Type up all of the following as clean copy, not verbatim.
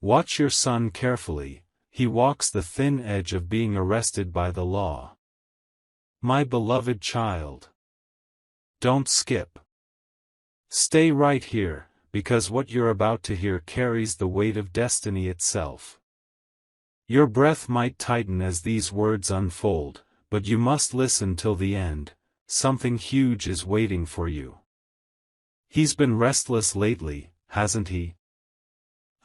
Watch your son carefully, he walks the thin edge of being arrested by the law. My beloved child. Don't skip. Stay right here, because what you're about to hear carries the weight of destiny itself. Your breath might tighten as these words unfold, but you must listen till the end. Something huge is waiting for you. He's been restless lately, hasn't he?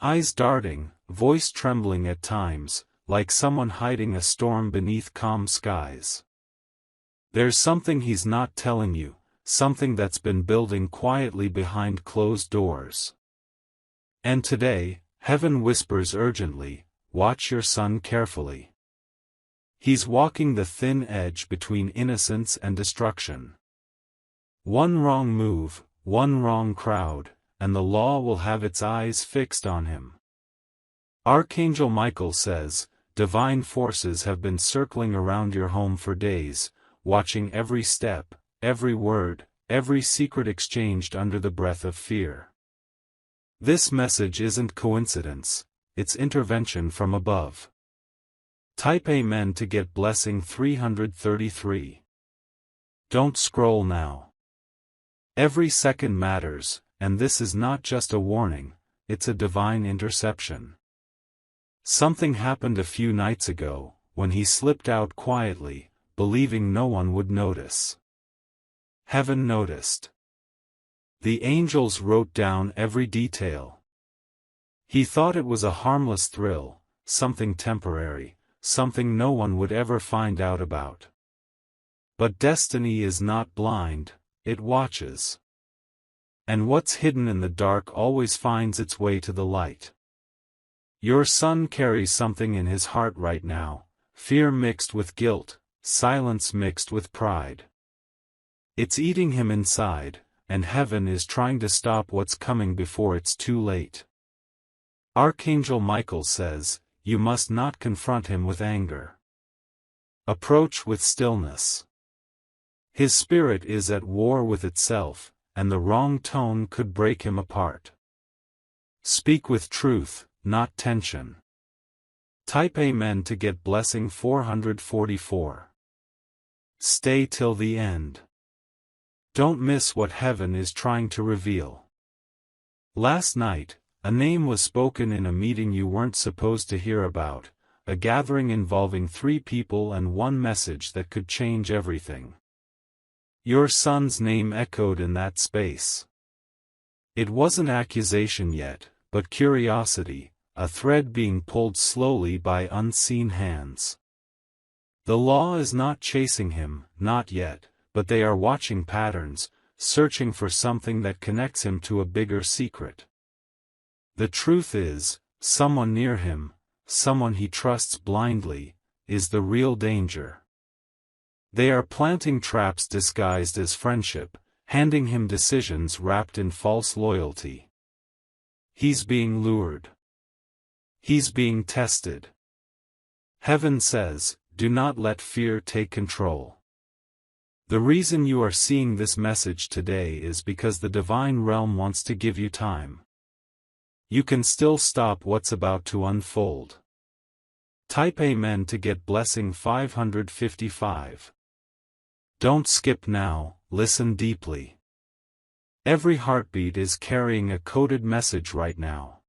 Eyes darting, voice trembling at times, like someone hiding a storm beneath calm skies. There's something he's not telling you, something that's been building quietly behind closed doors. And today, heaven whispers urgently, watch your son carefully. He's walking the thin edge between innocence and destruction. One wrong move, one wrong crowd, and the law will have its eyes fixed on him. Archangel Michael says, divine forces have been circling around your home for days, watching every step, every word, every secret exchanged under the breath of fear. This message isn't coincidence, it's intervention from above. Type Amen to get blessing 333. Don't scroll now. Every second matters, and this is not just a warning, it's a divine interception. Something happened a few nights ago, when he slipped out quietly, believing no one would notice. Heaven noticed. The angels wrote down every detail. He thought it was a harmless thrill, something temporary, something no one would ever find out about. But destiny is not blind, it watches. And what's hidden in the dark always finds its way to the light. Your son carries something in his heart right now, fear mixed with guilt, silence mixed with pride. It's eating him inside, and heaven is trying to stop what's coming before it's too late. Archangel Michael says, you must not confront him with anger. Approach with stillness. His spirit is at war with itself, and the wrong tone could break him apart. Speak with truth, not tension. Type Amen to get blessing 444. Stay till the end. Don't miss what heaven is trying to reveal. Last night, a name was spoken in a meeting you weren't supposed to hear about, a gathering involving 3 people and one message that could change everything. Your son's name echoed in that space. It wasn't accusation yet, but curiosity, a thread being pulled slowly by unseen hands. The law is not chasing him, not yet, but they are watching patterns, searching for something that connects him to a bigger secret. The truth is, someone near him, someone he trusts blindly, is the real danger. They are planting traps disguised as friendship, handing him decisions wrapped in false loyalty. He's being lured. He's being tested. Heaven says, do not let fear take control. The reason you are seeing this message today is because the divine realm wants to give you time. You can still stop what's about to unfold. Type Amen to get blessing 555. Don't skip now, listen deeply. Every heartbeat is carrying a coded message right now.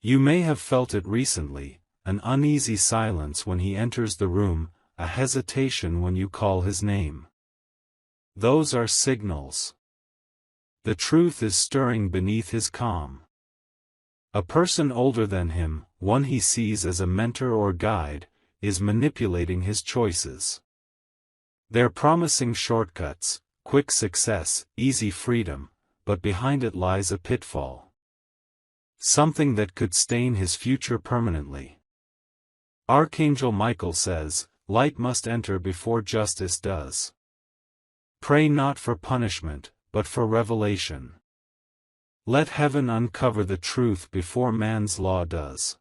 You may have felt it recently, an uneasy silence when he enters the room, a hesitation when you call his name. Those are signals. The truth is stirring beneath his calm. A person older than him, one he sees as a mentor or guide, is manipulating his choices. They're promising shortcuts, quick success, easy freedom, but behind it lies a pitfall. Something that could stain his future permanently. Archangel Michael says, light must enter before justice does. Pray not for punishment, but for revelation. Let heaven uncover the truth before man's law does.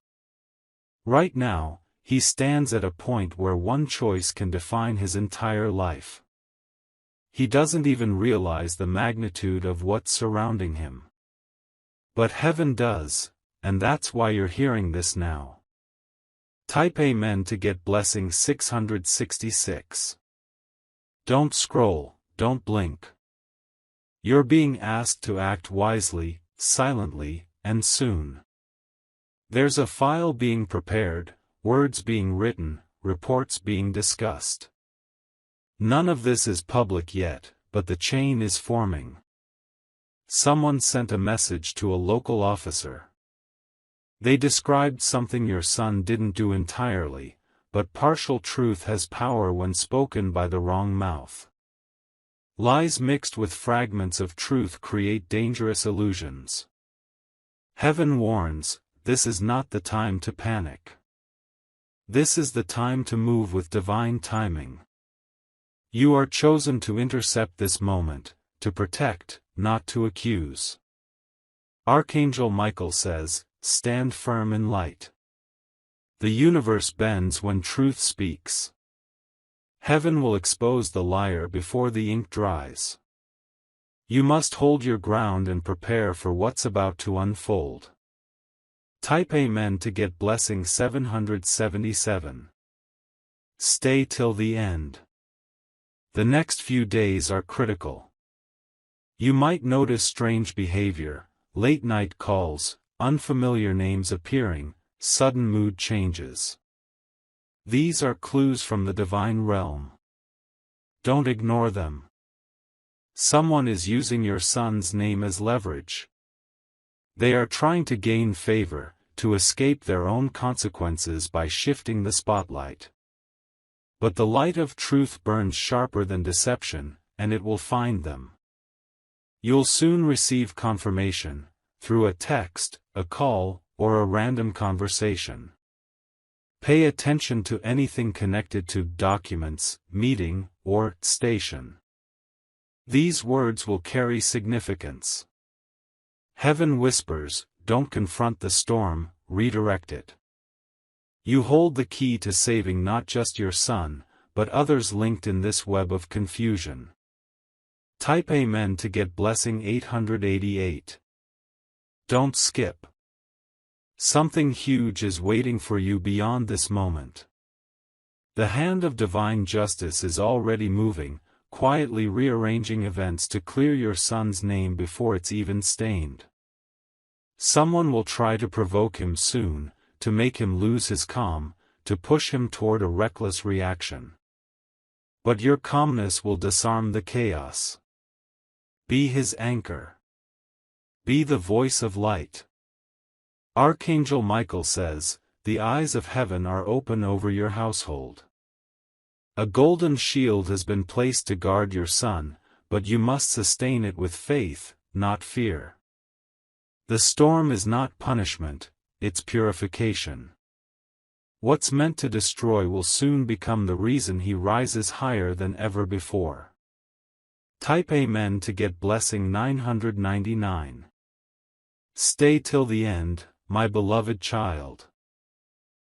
Right now, he stands at a point where one choice can define his entire life. He doesn't even realize the magnitude of what's surrounding him. But heaven does, and that's why you're hearing this now. Type Amen to get blessing 666. Don't scroll, don't blink. You're being asked to act wisely, silently, and soon. There's a file being prepared, words being written, reports being discussed. None of this is public yet, but the chain is forming. Someone sent a message to a local officer. They described something your son didn't do entirely, but partial truth has power when spoken by the wrong mouth. Lies mixed with fragments of truth create dangerous illusions. Heaven warns, this is not the time to panic. This is the time to move with divine timing. You are chosen to intercept this moment, to protect, not to accuse. Archangel Michael says, stand firm in light. The universe bends when truth speaks. Heaven will expose the liar before the ink dries. You must hold your ground and prepare for what's about to unfold. Type Amen to get blessing 777. Stay till the end. The next few days are critical. You might notice strange behavior, late-night calls, unfamiliar names appearing, sudden mood changes. These are clues from the divine realm. Don't ignore them. Someone is using your son's name as leverage. They are trying to gain favor, to escape their own consequences by shifting the spotlight. But the light of truth burns sharper than deception, and it will find them. You'll soon receive confirmation, through a text, a call, or a random conversation. Pay attention to anything connected to documents, meeting, or station. These words will carry significance. Heaven whispers, don't confront the storm, redirect it. You hold the key to saving not just your son, but others linked in this web of confusion. Type Amen to get blessing 888. Don't skip. Something huge is waiting for you beyond this moment. The hand of divine justice is already moving, quietly rearranging events to clear your son's name before it's even stained. Someone will try to provoke him soon, to make him lose his calm, to push him toward a reckless reaction. But your calmness will disarm the chaos. Be his anchor. Be the voice of light. Archangel Michael says, the eyes of heaven are open over your household. A golden shield has been placed to guard your son, but you must sustain it with faith, not fear. The storm is not punishment, it's purification. What's meant to destroy will soon become the reason he rises higher than ever before. Type Amen to get blessing 999. Stay till the end, my beloved child.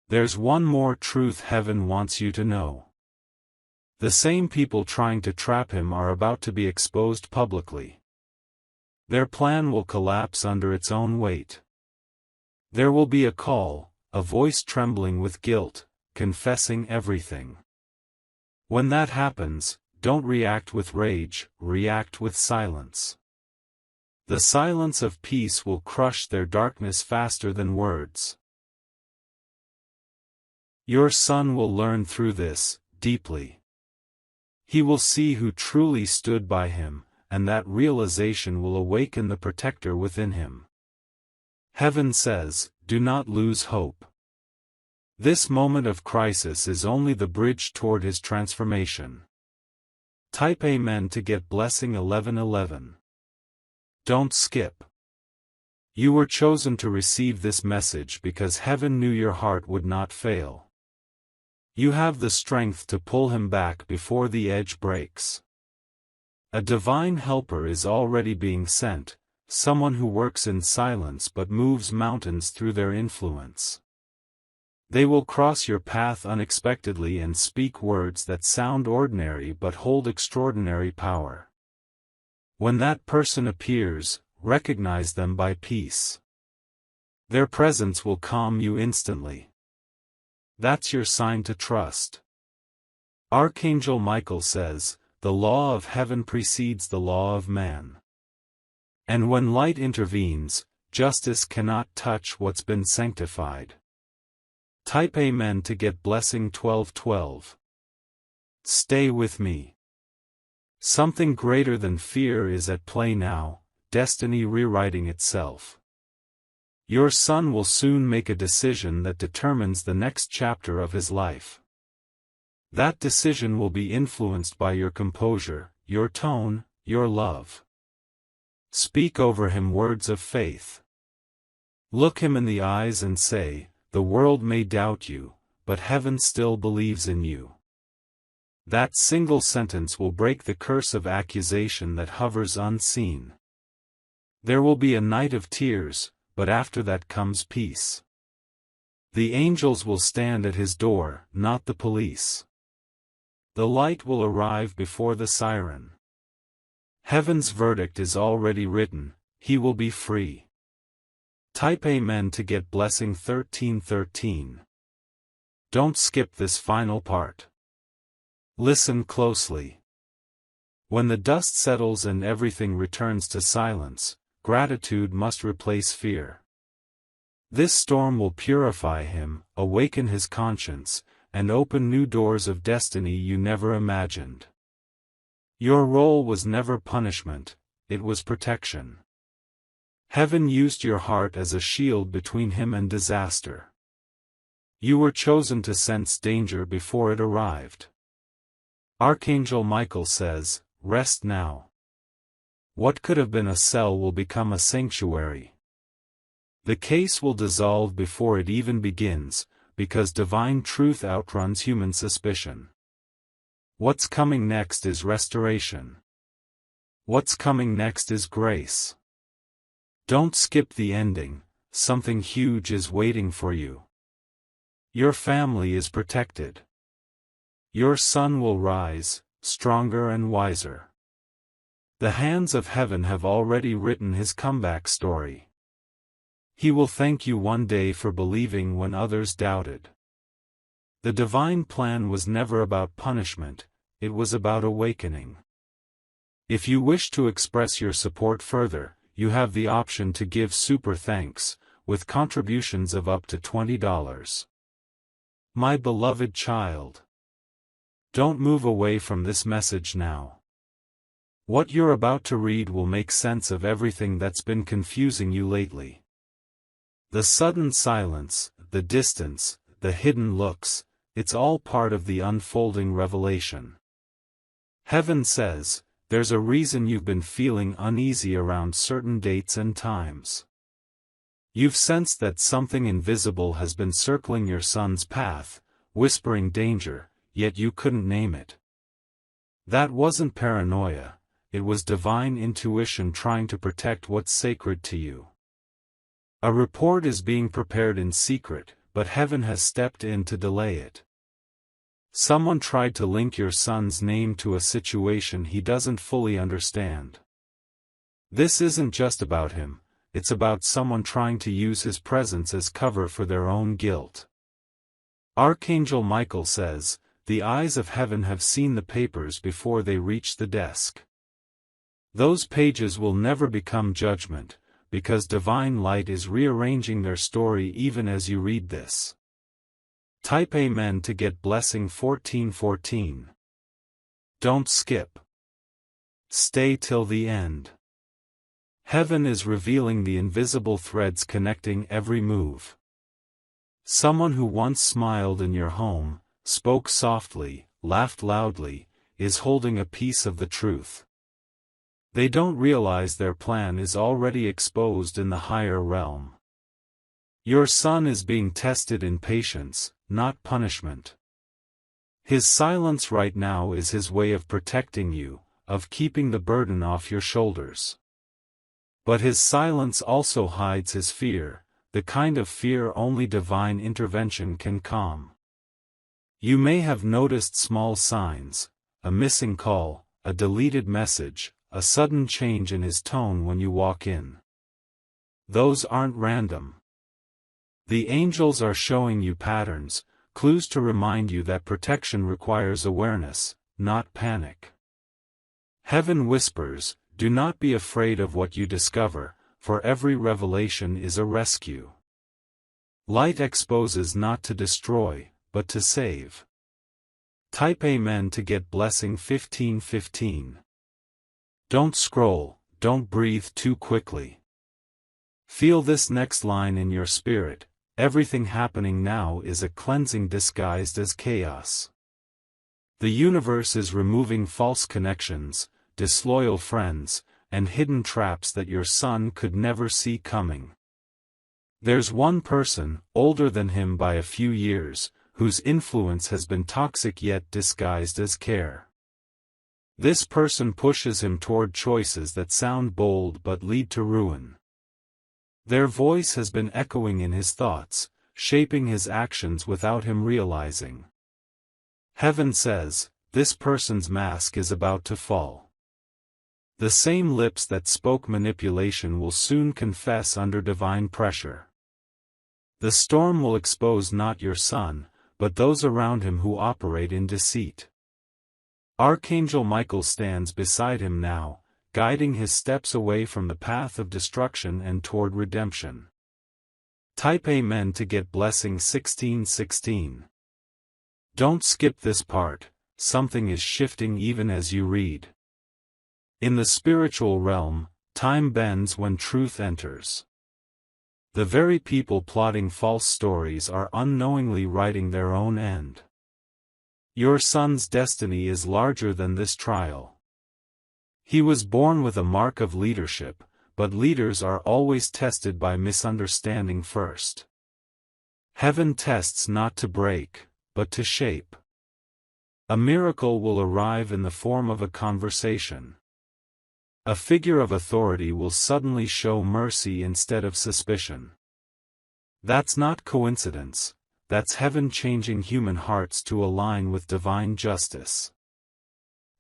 There's one more truth heaven wants you to know. The same people trying to trap him are about to be exposed publicly. Their plan will collapse under its own weight. There will be a call, a voice trembling with guilt, confessing everything. When that happens, don't react with rage, react with silence. The silence of peace will crush their darkness faster than words. Your son will learn through this, deeply. He will see who truly stood by him, and that realization will awaken the protector within him. Heaven says, do not lose hope. This moment of crisis is only the bridge toward his transformation. Type Amen to get blessing 1111. Don't skip. You were chosen to receive this message because heaven knew your heart would not fail. You have the strength to pull him back before the edge breaks. A divine helper is already being sent, someone who works in silence but moves mountains through their influence. They will cross your path unexpectedly and speak words that sound ordinary but hold extraordinary power. When that person appears, recognize them by peace. Their presence will calm you instantly. That's your sign to trust. Archangel Michael says, the law of heaven precedes the law of man. And when light intervenes, justice cannot touch what's been sanctified. Type Amen to get blessing 1212. Stay with me. Something greater than fear is at play now, destiny rewriting itself. Your son will soon make a decision that determines the next chapter of his life. That decision will be influenced by your composure, your tone, your love. Speak over him words of faith. Look him in the eyes and say, the world may doubt you, but heaven still believes in you. That single sentence will break the curse of accusation that hovers unseen. There will be a night of tears, but after that comes peace. The angels will stand at his door, not the police. The light will arrive before the siren. Heaven's verdict is already written, he will be free. Type Amen to get blessing 1313. Don't skip this final part. Listen closely. When the dust settles and everything returns to silence, gratitude must replace fear. This storm will purify him, awaken his conscience, and open new doors of destiny you never imagined. Your role was never punishment, it was protection. Heaven used your heart as a shield between him and disaster. You were chosen to sense danger before it arrived. Archangel Michael says, rest now. What could have been a cell will become a sanctuary. The case will dissolve before it even begins, because divine truth outruns human suspicion. What's coming next is restoration. What's coming next is grace. Don't skip the ending, something huge is waiting for you. Your family is protected. Your son will rise, stronger and wiser. The hands of heaven have already written his comeback story. He will thank you one day for believing when others doubted. The divine plan was never about punishment, it was about awakening. If you wish to express your support further, you have the option to give super thanks, with contributions of up to $20. My beloved child. Don't move away from this message now. What you're about to read will make sense of everything that's been confusing you lately. The sudden silence, the distance, the hidden looks, it's all part of the unfolding revelation. Heaven says, there's a reason you've been feeling uneasy around certain dates and times. You've sensed that something invisible has been circling your son's path, whispering danger, yet you couldn't name it. That wasn't paranoia, it was divine intuition trying to protect what's sacred to you. A report is being prepared in secret, but heaven has stepped in to delay it. Someone tried to link your son's name to a situation he doesn't fully understand. This isn't just about him, it's about someone trying to use his presence as cover for their own guilt. Archangel Michael says, the eyes of heaven have seen the papers before they reach the desk. Those pages will never become judgment, because divine light is rearranging their story even as you read this. Type Amen to get blessing 1414. Don't skip. Stay till the end. Heaven is revealing the invisible threads connecting every move. Someone who once smiled in your home, spoke softly, laughed loudly, is holding a piece of the truth. They don't realize their plan is already exposed in the higher realm. Your son is being tested in patience, not punishment. His silence right now is his way of protecting you, of keeping the burden off your shoulders. But his silence also hides his fear, the kind of fear only divine intervention can calm. You may have noticed small signs, a missing call, a deleted message, a sudden change in his tone when you walk in. Those aren't random. The angels are showing you patterns, clues to remind you that protection requires awareness, not panic. Heaven whispers, do not be afraid of what you discover, for every revelation is a rescue. Light exposes not to destroy, but to save. Type Amen to get blessing 1515. Don't scroll, don't breathe too quickly. Feel this next line in your spirit, everything happening now is a cleansing disguised as chaos. The universe is removing false connections, disloyal friends, and hidden traps that your son could never see coming. There's one person, older than him by a few years, whose influence has been toxic yet disguised as care. This person pushes him toward choices that sound bold but lead to ruin. Their voice has been echoing in his thoughts, shaping his actions without him realizing. Heaven says, this person's mask is about to fall. The same lips that spoke manipulation will soon confess under divine pressure. The storm will expose not your son, but those around him who operate in deceit. Archangel Michael stands beside him now, guiding his steps away from the path of destruction and toward redemption. Type Amen to get blessing 1616. Don't skip this part, something is shifting even as you read. In the spiritual realm, time bends when truth enters. The very people plotting false stories are unknowingly writing their own end. Your son's destiny is larger than this trial. He was born with a mark of leadership, but leaders are always tested by misunderstanding first. Heaven tests not to break, but to shape. A miracle will arrive in the form of a conversation. A figure of authority will suddenly show mercy instead of suspicion. That's not coincidence, that's heaven changing human hearts to align with divine justice.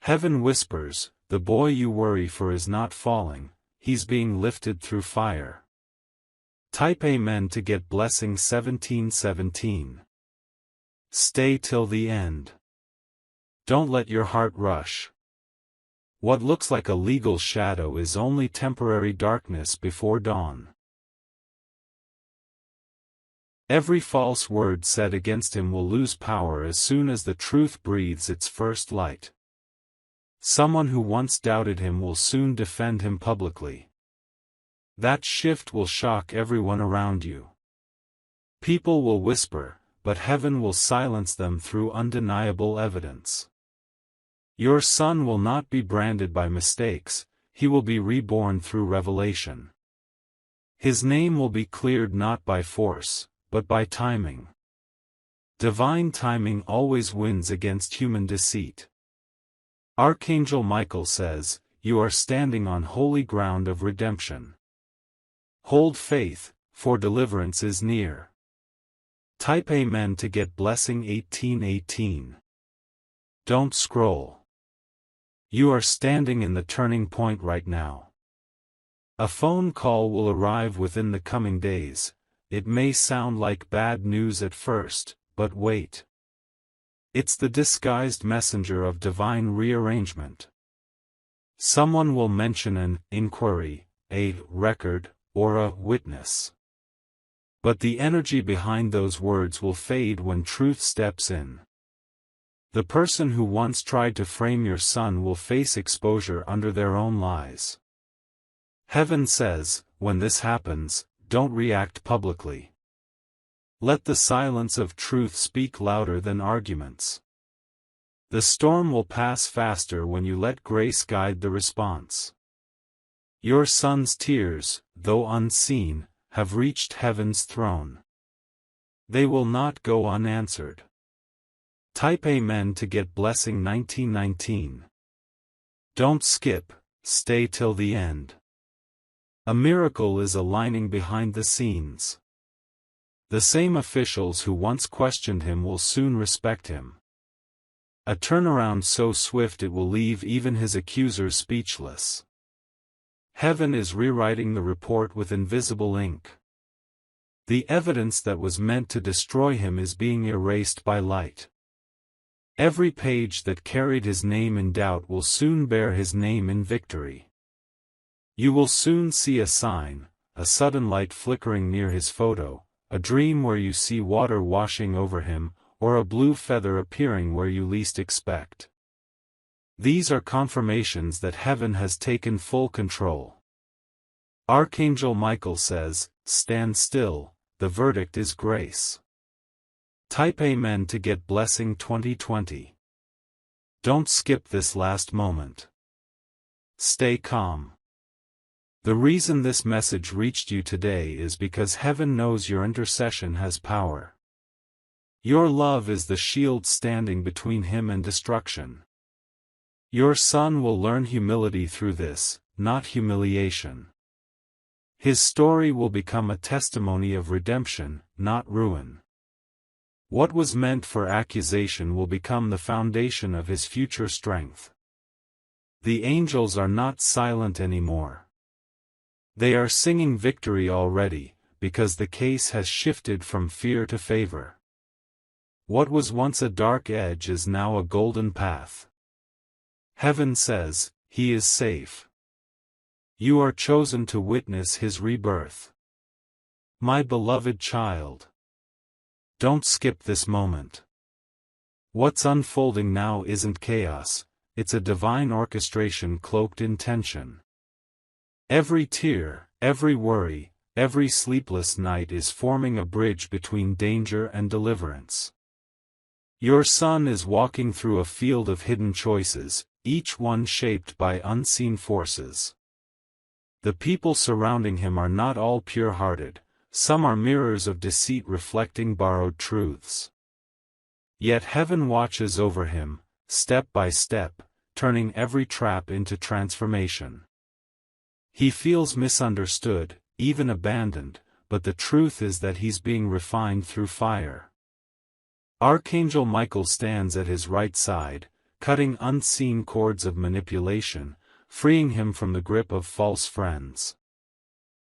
Heaven whispers, the boy you worry for is not falling, he's being lifted through fire. Type Amen to get blessing 1717. Stay till the end. Don't let your heart rush. What looks like a legal shadow is only temporary darkness before dawn. Every false word said against him will lose power as soon as the truth breathes its first light. Someone who once doubted him will soon defend him publicly. That shift will shock everyone around you. People will whisper, but heaven will silence them through undeniable evidence. Your son will not be branded by mistakes, he will be reborn through revelation. His name will be cleared not by force, but by timing. Divine timing always wins against human deceit. Archangel Michael says, you are standing on holy ground of redemption. Hold faith, for deliverance is near. Type Amen to get blessing 1818. Don't scroll. You are standing in the turning point right now. A phone call will arrive within the coming days. It may sound like bad news at first, but wait. It's the disguised messenger of divine rearrangement. Someone will mention an inquiry, a record, or a witness. But the energy behind those words will fade when truth steps in. The person who once tried to frame your son will face exposure under their own lies. Heaven says, when this happens, don't react publicly. Let the silence of truth speak louder than arguments. The storm will pass faster when you let grace guide the response. Your son's tears, though unseen, have reached heaven's throne. They will not go unanswered. Type Amen to get blessing 1919. Don't skip, stay till the end. A miracle is aligning behind the scenes. The same officials who once questioned him will soon respect him. A turnaround so swift it will leave even his accusers speechless. Heaven is rewriting the report with invisible ink. The evidence that was meant to destroy him is being erased by light. Every page that carried his name in doubt will soon bear his name in victory. You will soon see a sign, a sudden light flickering near his photo, a dream where you see water washing over him, or a blue feather appearing where you least expect. These are confirmations that heaven has taken full control. Archangel Michael says, "Stand still, the verdict is grace." Type Amen to get blessing 2020. Don't skip this last moment. Stay calm. The reason this message reached you today is because heaven knows your intercession has power. Your love is the shield standing between him and destruction. Your son will learn humility through this, not humiliation. His story will become a testimony of redemption, not ruin. What was meant for accusation will become the foundation of his future strength. The angels are not silent anymore. They are singing victory already, because the case has shifted from fear to favor. What was once a dark edge is now a golden path. Heaven says, he is safe. You are chosen to witness his rebirth. My beloved child. Don't skip this moment. What's unfolding now isn't chaos, it's a divine orchestration cloaked in tension. Every tear, every worry, every sleepless night is forming a bridge between danger and deliverance. Your son is walking through a field of hidden choices, each one shaped by unseen forces. The people surrounding him are not all pure-hearted, some are mirrors of deceit reflecting borrowed truths. Yet heaven watches over him, step by step, turning every trap into transformation. He feels misunderstood, even abandoned, but the truth is that he's being refined through fire. Archangel Michael stands at his right side, cutting unseen cords of manipulation, freeing him from the grip of false friends.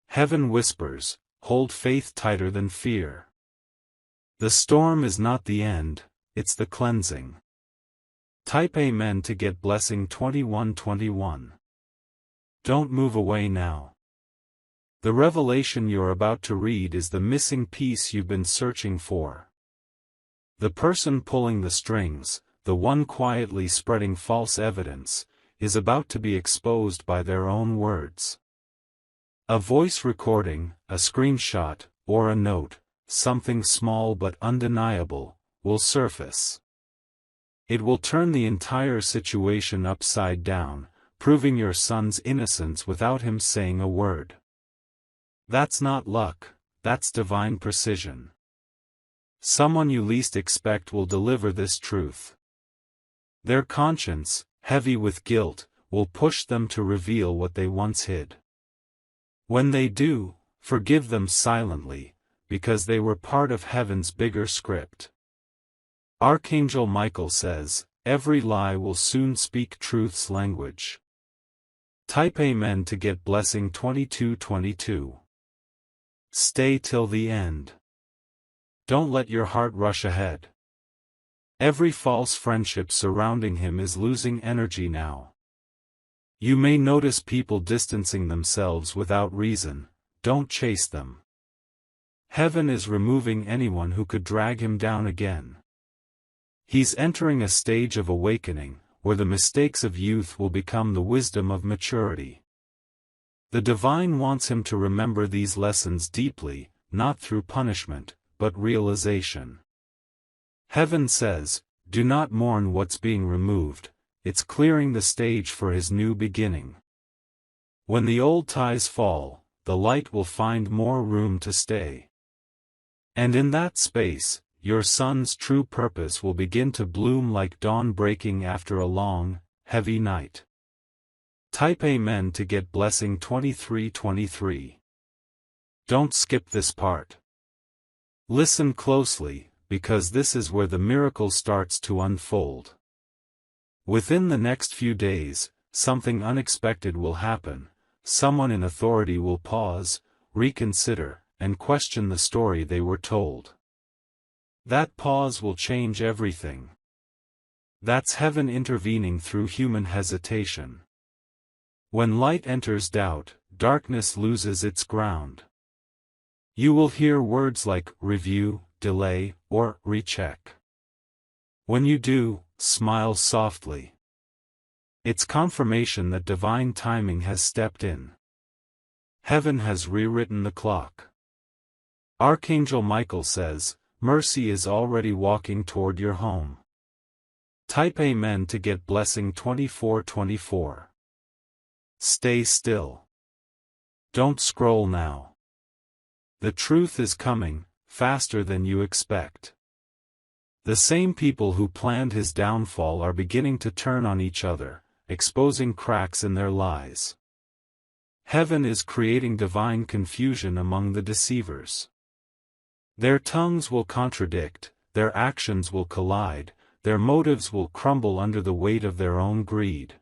Heaven whispers, hold faith tighter than fear. The storm is not the end, it's the cleansing. Type Amen to get blessing 2121. Don't move away now. The revelation you're about to read is the missing piece you've been searching for. The person pulling the strings, the one quietly spreading false evidence, is about to be exposed by their own words. A voice recording, a screenshot, or a note, something small but undeniable, will surface. It will turn the entire situation upside down, proving your son's innocence without him saying a word. That's not luck, that's divine precision. Someone you least expect will deliver this truth. Their conscience, heavy with guilt, will push them to reveal what they once hid. When they do, forgive them silently, because they were part of heaven's bigger script. Archangel Michael says, every lie will soon speak truth's language. Type Amen to get blessing 2222. Stay till the end. Don't let your heart rush ahead. Every false friendship surrounding him is losing energy now. You may notice people distancing themselves without reason, don't chase them. Heaven is removing anyone who could drag him down again. He's entering a stage of awakening, where the mistakes of youth will become the wisdom of maturity. The divine wants him to remember these lessons deeply, not through punishment, but realization. Heaven says, do not mourn what's being removed, it's clearing the stage for his new beginning. When the old ties fall, the light will find more room to stay. And in that space, your son's true purpose will begin to bloom like dawn breaking after a long, heavy night. Type Amen to get blessing 2323. Don't skip this part. Listen closely, because this is where the miracle starts to unfold. Within the next few days, something unexpected will happen. Someone in authority will pause, reconsider, and question the story they were told. That pause will change everything. That's heaven intervening through human hesitation. When light enters doubt, darkness loses its ground. You will hear words like review, delay, or recheck. When you do, smile softly. It's confirmation that divine timing has stepped in. Heaven has rewritten the clock. Archangel Michael says, mercy is already walking toward your home. Type Amen to get blessing 2424. Stay still. Don't scroll now. The truth is coming, faster than you expect. The same people who planned his downfall are beginning to turn on each other, exposing cracks in their lies. Heaven is creating divine confusion among the deceivers. Their tongues will contradict, their actions will collide, their motives will crumble under the weight of their own greed.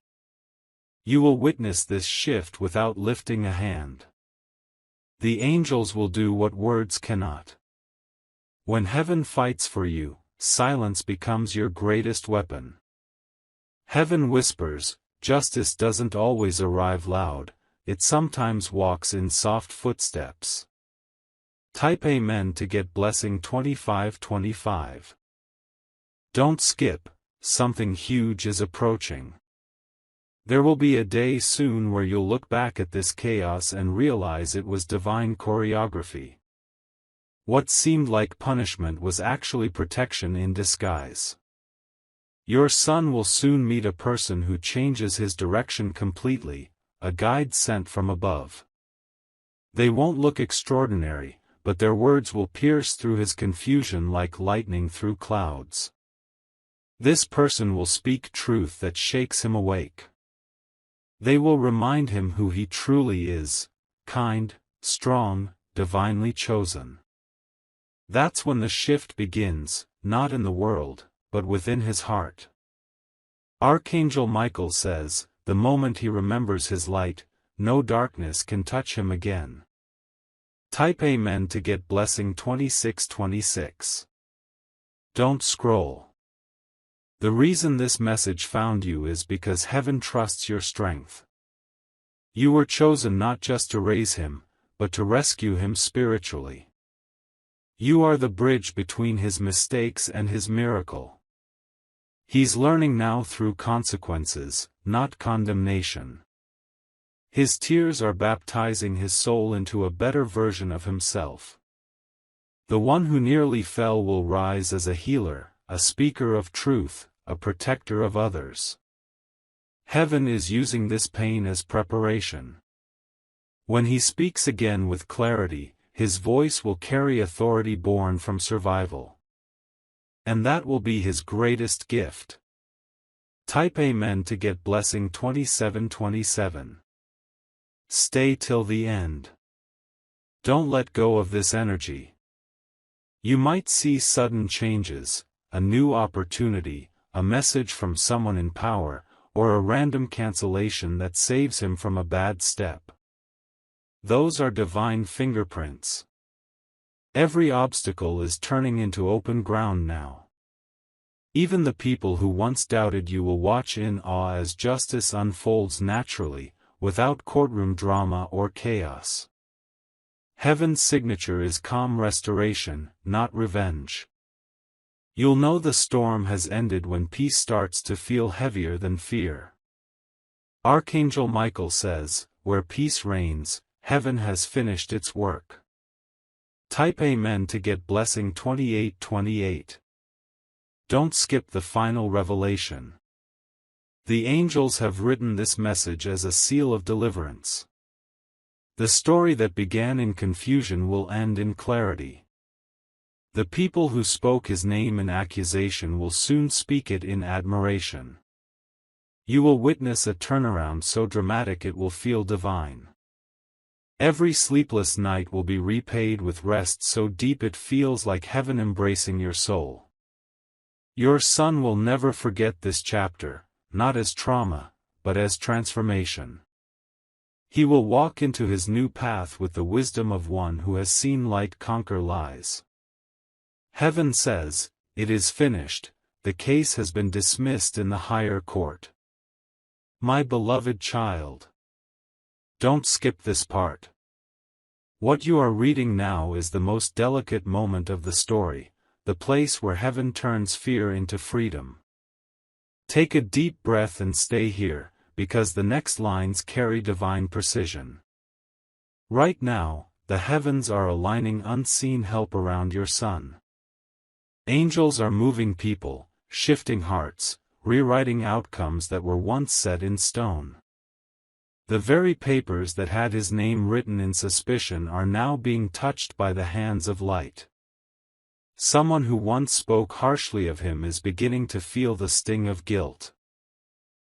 You will witness this shift without lifting a hand. The angels will do what words cannot. When heaven fights for you, silence becomes your greatest weapon. Heaven whispers, justice doesn't always arrive loud, it sometimes walks in soft footsteps. Type Amen to get blessing 2525. Don't skip, something huge is approaching. There will be a day soon where you'll look back at this chaos and realize it was divine choreography. What seemed like punishment was actually protection in disguise. Your son will soon meet a person who changes his direction completely, a guide sent from above. They won't look extraordinary, but their words will pierce through his confusion like lightning through clouds. This person will speak truth that shakes him awake. They will remind him who he truly is, kind, strong, divinely chosen. That's when the shift begins, not in the world, but within his heart. Archangel Michael says, the moment he remembers his light, no darkness can touch him again. Type Amen to get blessing 2626. Don't scroll. The reason this message found you is because heaven trusts your strength. You were chosen not just to raise him, but to rescue him spiritually. You are the bridge between his mistakes and his miracle. He's learning now through consequences, not condemnation. His tears are baptizing his soul into a better version of himself. The one who nearly fell will rise as a healer, a speaker of truth, a protector of others. Heaven is using this pain as preparation. When he speaks again with clarity, his voice will carry authority born from survival. And that will be his greatest gift. Type Amen to get blessing 2727. Stay till the end. Don't let go of this energy. You might see sudden changes, a new opportunity, a message from someone in power, or a random cancellation that saves him from a bad step. Those are divine fingerprints. Every obstacle is turning into open ground now. Even the people who once doubted you will watch in awe as justice unfolds naturally, without courtroom drama or chaos. Heaven's signature is calm restoration, not revenge. You'll know the storm has ended when peace starts to feel heavier than fear. Archangel Michael says, where peace reigns, heaven has finished its work. Type Amen to get blessing 2828. Don't skip the final revelation. The angels have written this message as a seal of deliverance. The story that began in confusion will end in clarity. The people who spoke his name in accusation will soon speak it in admiration. You will witness a turnaround so dramatic it will feel divine. Every sleepless night will be repaid with rest so deep it feels like heaven embracing your soul. Your son will never forget this chapter, not as trauma, but as transformation. He will walk into his new path with the wisdom of one who has seen light conquer lies. Heaven says, "It is finished, the case has been dismissed in the higher court." My beloved child. Don't skip this part. What you are reading now is the most delicate moment of the story, the place where heaven turns fear into freedom. Take a deep breath and stay here, because the next lines carry divine precision. Right now, the heavens are aligning unseen help around your son. Angels are moving people, shifting hearts, rewriting outcomes that were once set in stone. The very papers that had his name written in suspicion are now being touched by the hands of light. Someone who once spoke harshly of him is beginning to feel the sting of guilt.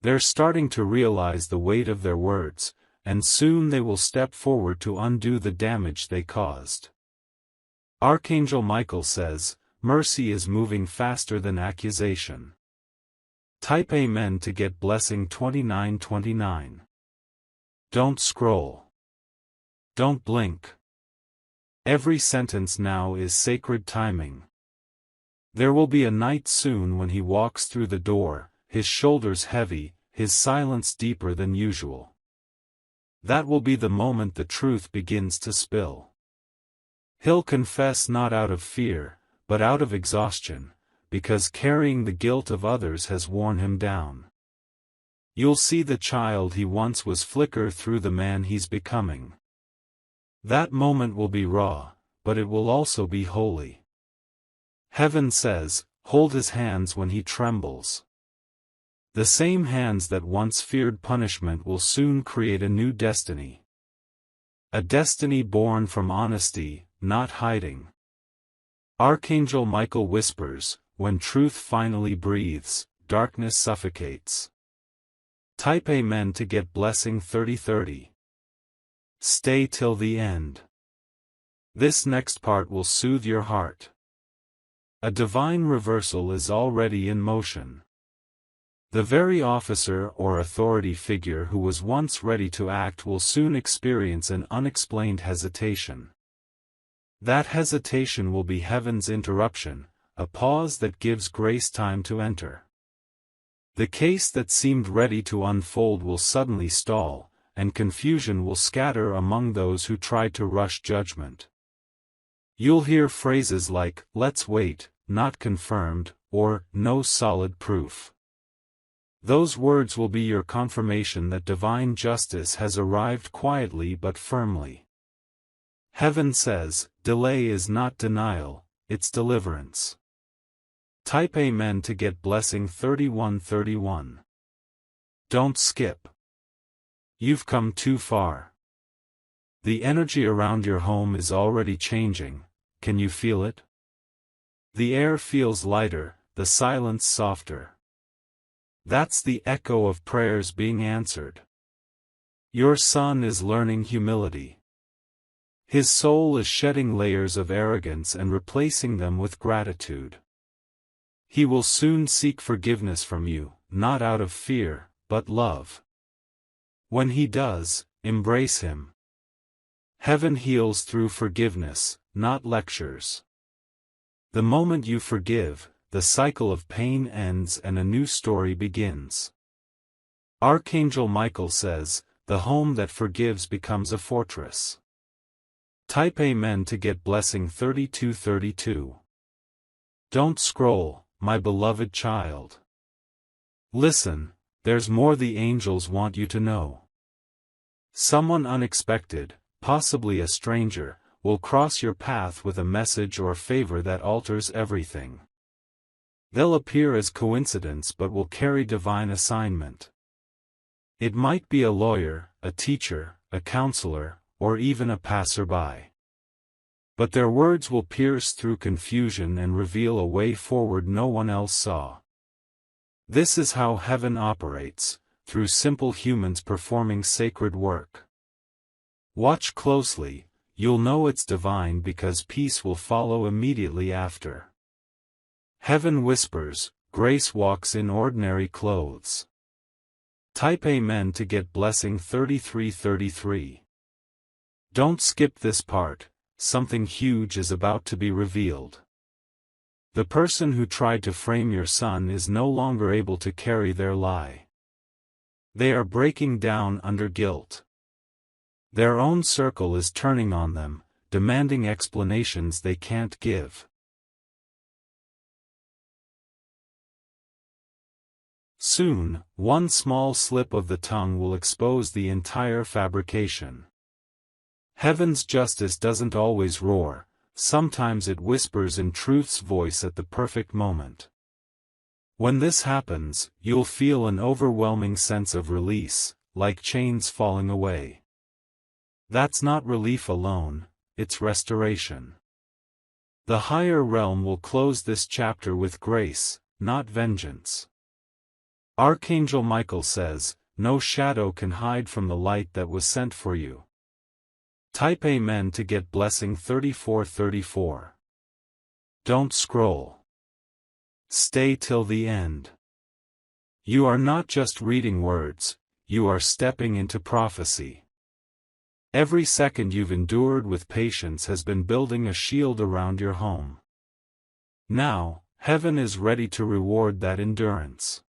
They're starting to realize the weight of their words, and soon they will step forward to undo the damage they caused. Archangel Michael says, mercy is moving faster than accusation. Type Amen to get blessing 2929. Don't scroll. Don't blink. Every sentence now is sacred timing. There will be a night soon when he walks through the door, his shoulders heavy, his silence deeper than usual. That will be the moment the truth begins to spill. He'll confess not out of fear, but out of exhaustion, because carrying the guilt of others has worn him down. You'll see the child he once was flicker through the man he's becoming. That moment will be raw, but it will also be holy. Heaven says, hold his hands when he trembles. The same hands that once feared punishment will soon create a new destiny. A destiny born from honesty, not hiding. Archangel Michael whispers, when truth finally breathes, darkness suffocates. Type Amen to get blessing 3030. Stay till the end. This next part will soothe your heart. A divine reversal is already in motion. The very officer or authority figure who was once ready to act will soon experience an unexplained hesitation. That hesitation will be heaven's interruption, a pause that gives grace time to enter. The case that seemed ready to unfold will suddenly stall, and confusion will scatter among those who tried to rush judgment. You'll hear phrases like, "Let's wait," "not confirmed," or "no solid proof." Those words will be your confirmation that divine justice has arrived quietly but firmly. Heaven says, delay is not denial, it's deliverance. Type Amen to get blessing 3131. Don't skip. You've come too far. The energy around your home is already changing, can you feel it? The air feels lighter, the silence softer. That's the echo of prayers being answered. Your son is learning humility. His soul is shedding layers of arrogance and replacing them with gratitude. He will soon seek forgiveness from you, not out of fear, but love. When he does, embrace him. Heaven heals through forgiveness, not lectures. The moment you forgive, the cycle of pain ends and a new story begins. Archangel Michael says, the home that forgives becomes a fortress. Type Amen to get blessing 3232. Don't scroll, my beloved child. Listen, there's more the angels want you to know. Someone unexpected, possibly a stranger, will cross your path with a message or favor that alters everything. They'll appear as coincidence but will carry divine assignment. It might be a lawyer, a teacher, a counselor, or even a passerby. But their words will pierce through confusion and reveal a way forward no one else saw. This is how heaven operates, through simple humans performing sacred work. Watch closely, you'll know it's divine because peace will follow immediately after. Heaven whispers, grace walks in ordinary clothes. Type Amen to get blessing 3333. Don't skip this part, something huge is about to be revealed. The person who tried to frame your son is no longer able to carry their lie. They are breaking down under guilt. Their own circle is turning on them, demanding explanations they can't give. Soon, one small slip of the tongue will expose the entire fabrication. Heaven's justice doesn't always roar, sometimes it whispers in truth's voice at the perfect moment. When this happens, you'll feel an overwhelming sense of release, like chains falling away. That's not relief alone, it's restoration. The higher realm will close this chapter with grace, not vengeance. Archangel Michael says, "No shadow can hide from the light that was sent for you." Type Amen to get blessing 3434. Don't scroll. Stay till the end. You are not just reading words, you are stepping into prophecy. Every second you've endured with patience has been building a shield around your home. Now, heaven is ready to reward that endurance.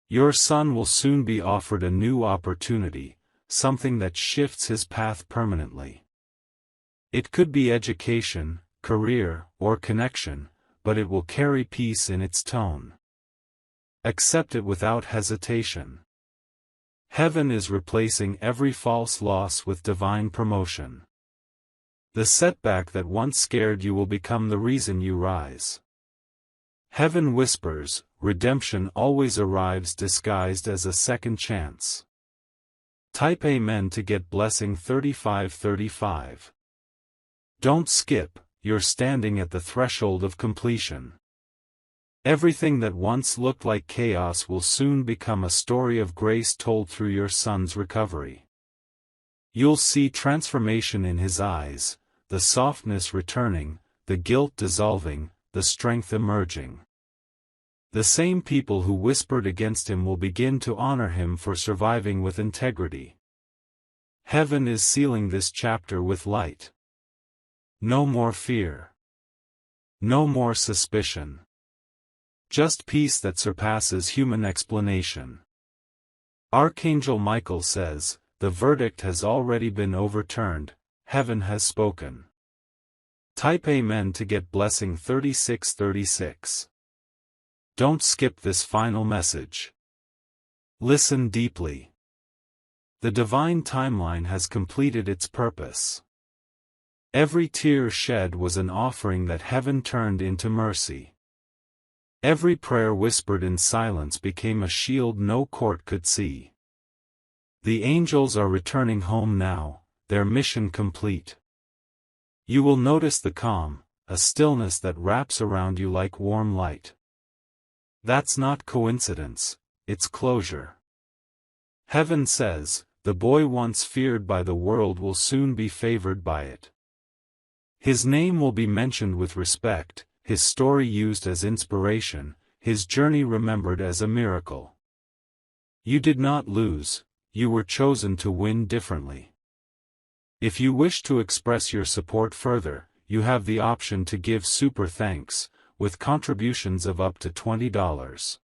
Your son will soon be offered a new opportunity, something that shifts his path permanently. It could be education, career, or connection, but it will carry peace in its tone. Accept it without hesitation. Heaven is replacing every false loss with divine promotion. The setback that once scared you will become the reason you rise. Heaven whispers, redemption always arrives disguised as a second chance. Type Amen to get blessing 3535. Don't skip, you're standing at the threshold of completion. Everything that once looked like chaos will soon become a story of grace told through your son's recovery. You'll see transformation in his eyes, the softness returning, the guilt dissolving, the strength emerging. The same people who whispered against him will begin to honor him for surviving with integrity. Heaven is sealing this chapter with light. No more fear. No more suspicion. Just peace that surpasses human explanation. Archangel Michael says, the verdict has already been overturned, heaven has spoken. Type Amen to get blessing 3636. Don't skip this final message. Listen deeply. The divine timeline has completed its purpose. Every tear shed was an offering that heaven turned into mercy. Every prayer whispered in silence became a shield no court could see. The angels are returning home now, their mission complete. You will notice the calm, a stillness that wraps around you like warm light. That's not coincidence, it's closure. Heaven says, the boy once feared by the world will soon be favored by it. His name will be mentioned with respect, his story used as inspiration, his journey remembered as a miracle. You did not lose, you were chosen to win differently. If you wish to express your support further, you have the option to give super thanks, with contributions of up to $20.